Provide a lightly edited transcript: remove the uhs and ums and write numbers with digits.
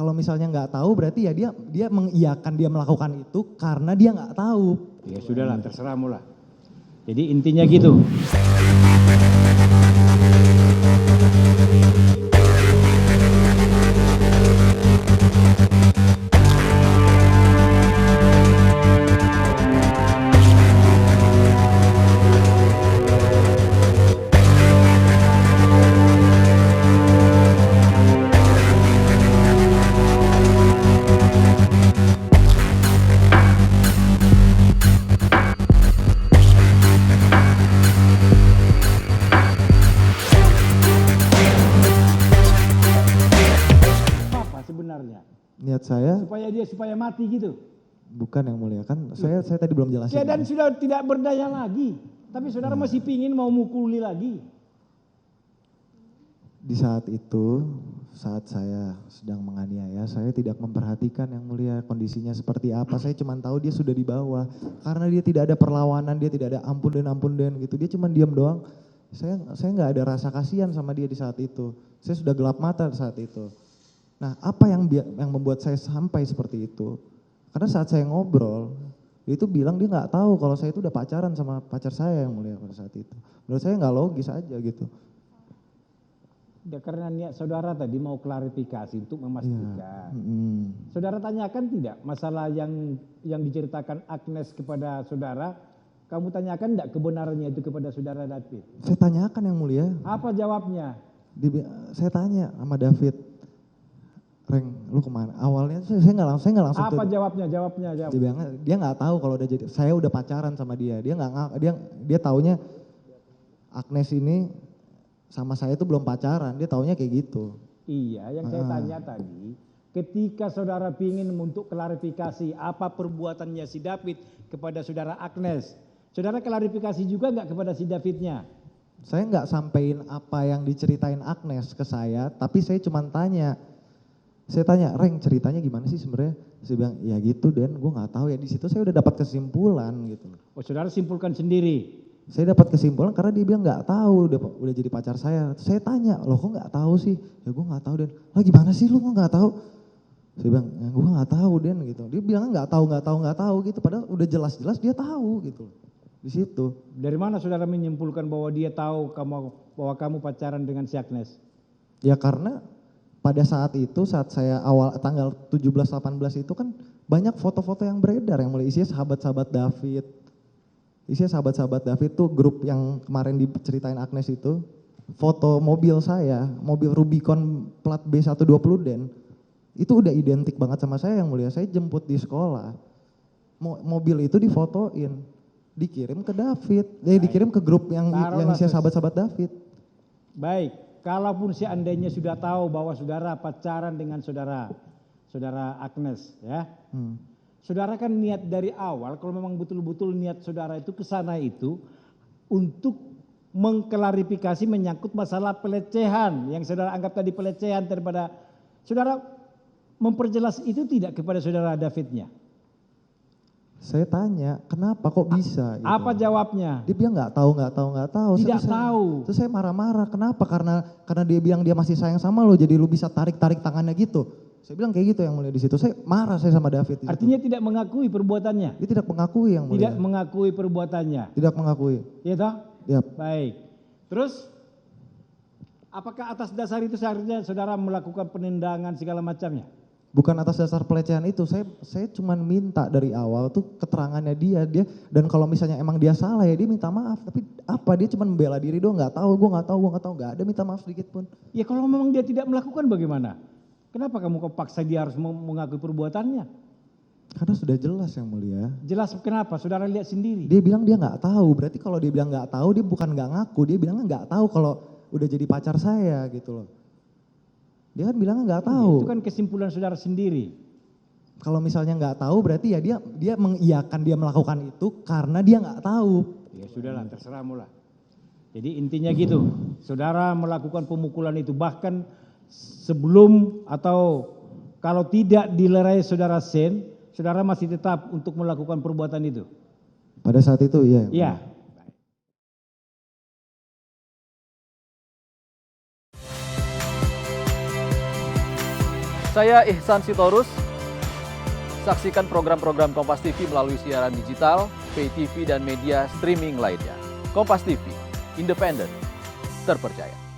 kalau misalnya nggak tahu berarti ya dia mengiyakan dia melakukan itu karena dia nggak tahu. Ya sudahlah, terserahmu lah. Jadi intinya gitu. Apa sebenarnya? Niat saya Supaya mati gitu. bukan yang mulia kan saya tadi belum jelasin. Keadaan sudah tidak berdaya lagi. Tapi saudara masih pingin mau mukuli lagi. Di saat itu, saat saya sedang menganiaya, saya tidak memperhatikan yang mulia kondisinya seperti apa. Saya cuma tahu dia sudah di bawah. Karena dia tidak ada perlawanan, dia tidak ada ampun dan gitu. Dia cuma diam doang. Saya nggak ada rasa kasihan sama dia di saat itu. Saya sudah gelap mata saat itu. Nah, apa yang membuat saya sampai seperti itu? Karena saat saya ngobrol, dia itu bilang dia nggak tahu kalau saya itu udah pacaran sama pacar saya yang mulia pada saat itu. Menurut saya nggak logis aja gitu. Ya, karena niat saudara tadi mau klarifikasi untuk memastikan. Saudara tanyakan tidak masalah yang diceritakan Agnes kepada saudara, kamu tanyakan tidak kebenarannya itu kepada saudara David? Saya tanyakan yang mulia. Apa jawabnya? Saya tanya sama David, Reng, lu kemana? Awalnya saya nggak langsung. Apa jawabnya? Jawab. Dia nggak tahu kalau saya udah pacaran sama dia. Dia taunya Agnes ini sama saya itu belum pacaran. Dia taunya kayak gitu. Iya, yang saya tanya tadi, ketika saudara ingin untuk klarifikasi apa perbuatannya si David kepada saudara Agnes, saudara klarifikasi juga nggak kepada si Davidnya? Saya nggak sampein apa yang diceritain Agnes ke saya, tapi saya cuma tanya. Saya tanya, Reng, ceritanya gimana sih sebenarnya? Saya bilang, ya gitu Den, gue nggak tahu ya. Di situ saya udah dapat kesimpulan gitu. Oh, saudara simpulkan sendiri? Saya dapat kesimpulan karena dia bilang nggak tahu, udah jadi pacar saya. Saya tanya, loh kok nggak tahu sih? Ya gue nggak tahu Den. Lah gimana sih lu kok nggak tahu? Saya bilang, ya, gue nggak tahu Den gitu. Dia bilang nggak tahu gitu. Padahal udah jelas-jelas dia tahu gitu. Di situ. Dari mana saudara menyimpulkan bahwa dia tahu bahwa kamu pacaran dengan si Agnes? Ya karena pada saat itu, saat saya awal tanggal 17-18 itu kan banyak foto-foto yang beredar yang mulai isinya sahabat-sahabat David. Isinya sahabat-sahabat David tuh grup yang kemarin diceritain Agnes itu. Foto mobil saya, mobil Rubicon plat B120 Den. Itu udah identik banget sama saya yang mulia. Saya jemput di sekolah. Mobil itu difotoin. Dikirim ke David. Dikirim ke grup yang isinya sahabat-sahabat David. Baik. Kalaupun seandainya sudah tahu bahwa saudara pacaran dengan saudara Agnes, ya, saudara kan niat dari awal, kalau memang betul-betul niat saudara itu ke sana itu untuk mengklarifikasi menyangkut masalah pelecehan yang saudara anggap tadi pelecehan daripada saudara memperjelas itu tidak kepada saudara Davidnya. Saya tanya, kenapa kok bisa? Gitu. Apa jawabnya? Dia bilang nggak tahu. Tidak tahu. Terus saya marah-marah, kenapa? Karena dia bilang dia masih sayang sama lo, jadi lu bisa tarik tangannya gitu. Saya bilang kayak gitu yang mulia di situ. Saya marah sama David. Artinya tidak mengakui perbuatannya? Dia tidak mengakui yang mulia. Tidak mengakui perbuatannya? Tidak mengakui. Iya toh? Yap. Baik. Terus, apakah atas dasar itu seharusnya saudara melakukan penendangan segala macamnya? Bukan atas dasar pelecehan itu, saya cuma minta dari awal tuh keterangannya dia dan kalau misalnya emang dia salah ya dia minta maaf, tapi apa dia cuma membela diri doang, nggak ada minta maaf sedikit pun. Ya kalau memang dia tidak melakukan bagaimana? Kenapa kamu paksa dia harus mengakui perbuatannya? Karena sudah jelas yang mulia. Jelas kenapa? Saudara lihat sendiri. Dia bilang dia nggak tahu, berarti kalau dia bilang nggak tahu dia bukan nggak ngaku, dia bilangnya nggak tahu kalau udah jadi pacar saya gitu loh. Dia kan bilangnya nggak tahu. Itu kan kesimpulan saudara sendiri. Kalau misalnya nggak tahu berarti ya dia mengiyakan dia melakukan itu karena dia nggak tahu. Ya sudahlah, terserahmu lah. Jadi intinya gitu, saudara melakukan pemukulan itu bahkan sebelum atau kalau tidak dilerai saudara Sen, saudara masih tetap untuk melakukan perbuatan itu. Pada saat itu iya. Iya. Saya Ihsan Sitorus. Saksikan program-program Kompas TV melalui siaran digital, pay TV, dan media streaming lainnya. Kompas TV, independen, terpercaya.